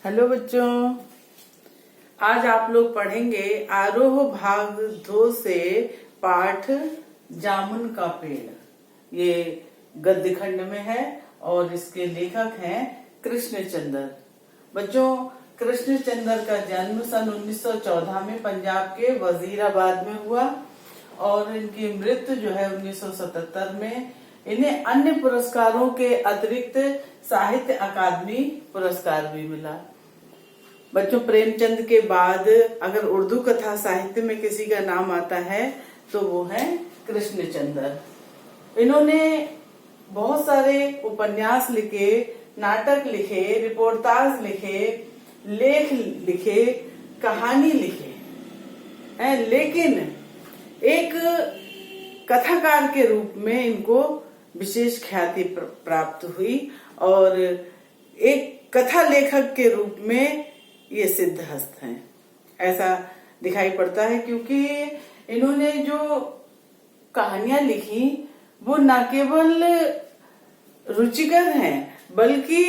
Hello बच्चों, आज आप लोग पढ़ेंगे आरोह भाग 2 से पाठ जामुन का पेड़। ये गद्य खंड में है और इसके लेखक हैं कृष्णचंद्र। बच्चों, कृष्णचंद्र का जन्म सन 1914 में पंजाब के वजीराबाद में हुआ और इनकी मृत्यु जो है 1977 में। इन्हें अन्य पुरस्कारों के अतिरिक्त साहित्य अकादमी पुरस्कार भी मिला। बच्चों, प्रेमचंद के बाद अगर उर्दू कथा साहित्य में किसी का नाम आता है तो वो है कृष्णचंद्र। इन्होंने बहुत सारे उपन्यास लिखे, नाटक लिखे, रिपोर्टाज लिखे, लेख लिखे, कहानी लिखे, लेकिन एक कथाकार के रूप में इनको विशेष ख्याति प्राप्त हुई और एक कथा लेखक के रूप में ये सिद्ध हस्त हैं, ऐसा दिखाई पड़ता है। क्योंकि इन्होंने जो कहानियां लिखी वो न केवल रुचिकर हैं बल्कि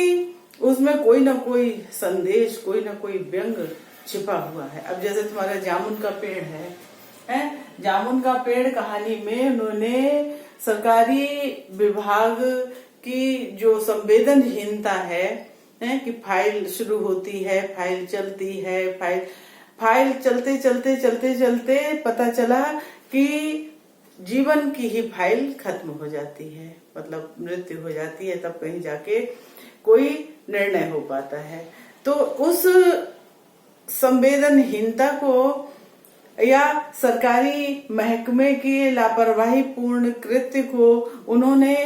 उसमें कोई ना कोई संदेश, कोई ना कोई व्यंग छिपा हुआ है। अब जैसे तुम्हारा जामुन का पेड़ है, जामुन का पेड़ कहानी में उन्होंने सरकारी विभाग की जो संवेदनहीनता है कि फाइल शुरू होती है, फाइल चलती है, फाइल चलते चलते चलते चलते पता चला कि जीवन की ही फाइल खत्म हो जाती है, मतलब मृत्यु हो जाती है, तब कहीं जाके कोई निर्णय हो पाता है। तो उस संवेदनहीनता को या सरकारी महकमे की लापरवाही पूर्ण कृत्य को उन्होंने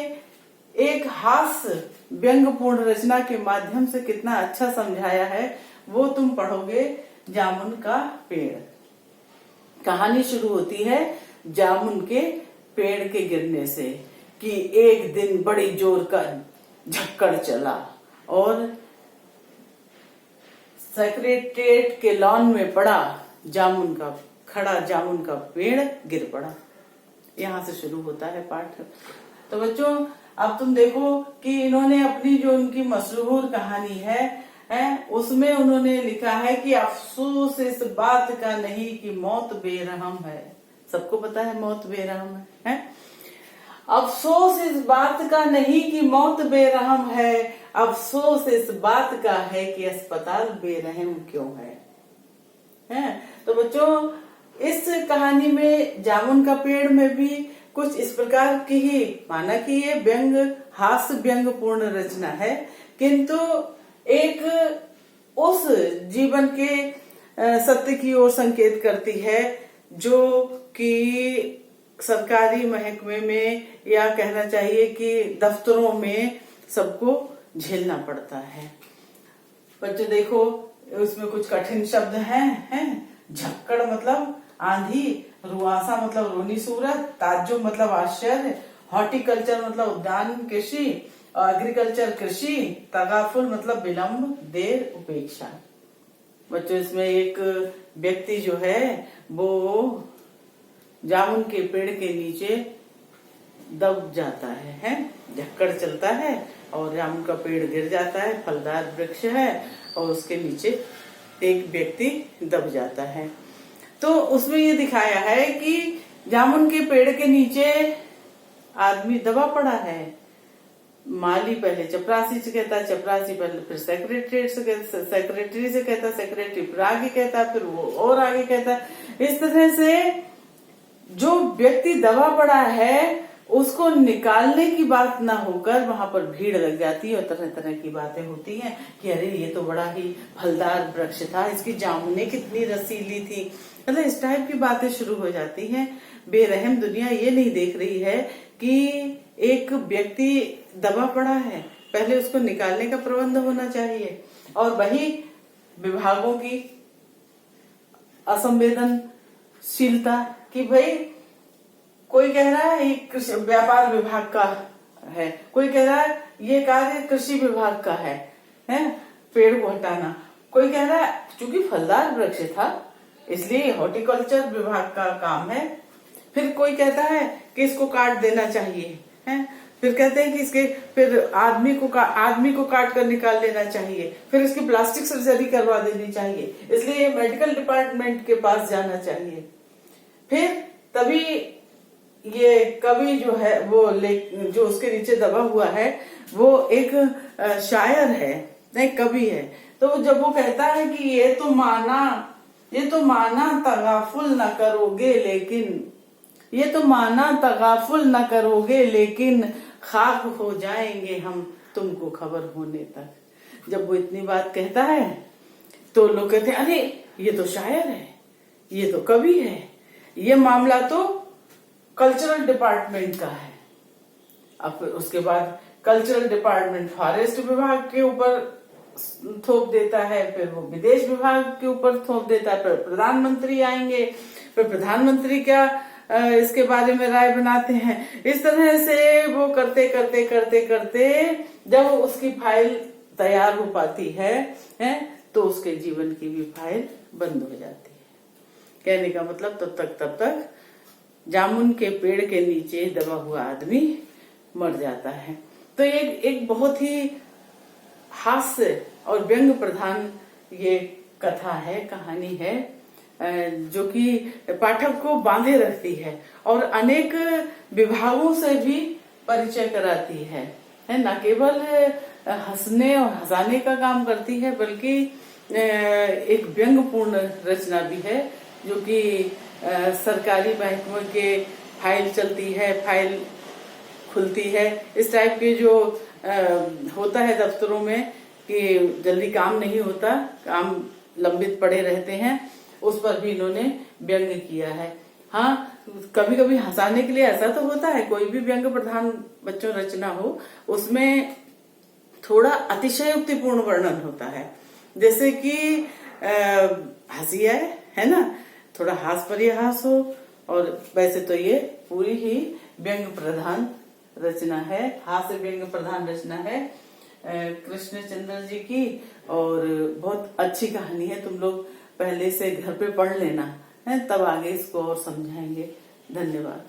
एक हास्य व्यंग्यपूर्ण रचना के माध्यम से कितना अच्छा समझाया है वो तुम पढ़ोगे जामुन का पेड़। कहानी शुरू होती है जामुन के पेड़ के गिरने से कि एक दिन बड़ी जोर का झक्कड़ चला और सेक्रेटेरिएट के लॉन में पड़ा खड़ा जामुन का पेड़ गिर पड़ा। यहाँ से शुरू होता है पाठ। तो बच्चों, अब तुम देखो कि इन्होंने अपनी जो उनकी मशहूर कहानी है उसमें उन्होंने लिखा है कि अफसोस इस बात का नहीं कि मौत बेरहम है। सबको पता है मौत बेरहम है? अफसोस इस बात का नहीं कि मौत बेरहम है, अफसोस इस बात का है कि अस्पताल बेरहम क्यों है? तो बच्चों, इस कहानी में जामुन का पेड़ में भी कुछ इस प्रकार की ही, माना कि ये हास्य व्यंग पूर्ण रचना है, किंतु एक उस जीवन के सत्य की ओर संकेत करती है जो कि सरकारी महकमे में या कहना चाहिए कि दफ्तरों में सबको झेलना पड़ता है। बच्चों देखो, उसमें कुछ कठिन शब्द हैं। झक्कड़ मतलब आंधी, रुआसा मतलब रोनी सूरत, ताज्जुब मतलब आश्चर्य, हॉर्टिकल्चर मतलब उद्यान कृषि, एग्रीकल्चर कृषि, तगाफुल मतलब विलंब, देर, उपेक्षा। बच्चों, इसमें एक व्यक्ति जो है वो जामुन के पेड़ के नीचे दब जाता है, झक्कड़ चलता है और जामुन का पेड़ गिर जाता है। फलदार वृक्ष है और उसके नीचे एक व्यक्ति दब जाता है। तो उसमें ये दिखाया है कि जामुन के पेड़ के नीचे आदमी दबा पड़ा है। माली पहले चपरासी से कहता, चपरासी पहले फिर सेक्रेटरी से कहता, सेक्रेटरी फिर आगे कहता, फिर वो और आगे कहता। इस तरह से जो व्यक्ति दबा पड़ा है उसको निकालने की बात ना होकर वहां पर भीड़ लग जाती है और तरह तरह की बातें होती हैं कि अरे ये तो बड़ा ही फलदार वृक्ष था, इसकी जामुने कितनी रसीली थी, मतलब इस टाइप की बातें शुरू हो जाती हैं। बेरहम दुनिया ये नहीं देख रही है कि एक व्यक्ति दबा पड़ा है, पहले उसको निकालने का प्रबंध होना चाहिए। और वही विभागों की असंवेदनशीलता कि भाई कोई कह रहा है ये व्यापार विभाग का है, कोई कह रहा है ये कार्य कृषि विभाग का है पेड़ को हटाना, कोई कह रहा है चूंकि फलदार वृक्ष था इसलिए हॉर्टिकल्चर विभाग का काम है, फिर कोई कहता है कि इसको काट देना चाहिए है। फिर कहते हैं कि इसके फिर आदमी को काट कर निकाल लेना चाहिए, फिर इसकी प्लास्टिक सर्जरी करवा देनी चाहिए, इसलिए मेडिकल डिपार्टमेंट के पास जाना चाहिए। फिर तभी ये कवि जो है वो जो उसके नीचे दबा हुआ है वो एक शायर है, नहीं कवि है। तो जब वो कहता है कि ये तो माना तगाफुल न करोगे लेकिन, ये तो माना तगाफुल न करोगे लेकिन खाक हो जाएंगे हम तुमको खबर होने तक। जब वो इतनी बात कहता है तो लोग कहते हैं अरे ये तो शायर है, ये तो कवि है, ये मामला तो कल्चरल डिपार्टमेंट का है। अब उसके बाद कल्चरल डिपार्टमेंट फॉरेस्ट विभाग के ऊपर थोप देता है, फिर वो विदेश विभाग के ऊपर थोप देता है, फिर प्रधानमंत्री आएंगे, फिर प्रधानमंत्री क्या इसके बारे में राय बनाते हैं। इस तरह से वो करते करते करते करते जब उसकी फाइल तैयार हो पाती है तो उसके जीवन की भी फाइल बंद हो जाती है। कहने का मतलब तब तक जामुन के पेड़ के नीचे दबा हुआ आदमी मर जाता है। तो एक बहुत ही हास्य और व्यंग प्रधान ये कथा है, कहानी है, जो कि पाठक को बांधे रखती है और अनेक विभागों से भी परिचय कराती है, न केवल हंसने और हंसाने का काम करती है बल्कि एक व्यंगपूर्ण रचना भी है, जो कि सरकारी महकमे के फाइल चलती है, फाइल खुलती है, इस टाइप के जो होता है दफ्तरों में कि जल्दी काम नहीं होता, काम लंबित पड़े रहते हैं, उस पर भी इन्होंने व्यंग किया है। हाँ, कभी कभी हंसाने के लिए ऐसा तो होता है, कोई भी व्यंग प्रधान बच्चों रचना हो उसमें थोड़ा अतिशयोक्तिपूर्ण वर्णन होता है, जैसे कि हंसी है ना, थोड़ा हास परिहास हो। और वैसे तो ये पूरी ही व्यंग प्रधान रचना है, हास्य व्यंग प्रधान रचना है कृष्णचंद्र जी की, और बहुत अच्छी कहानी है। तुम लोग पहले से घर पे पढ़ लेना है, तब आगे इसको और समझाएंगे। धन्यवाद।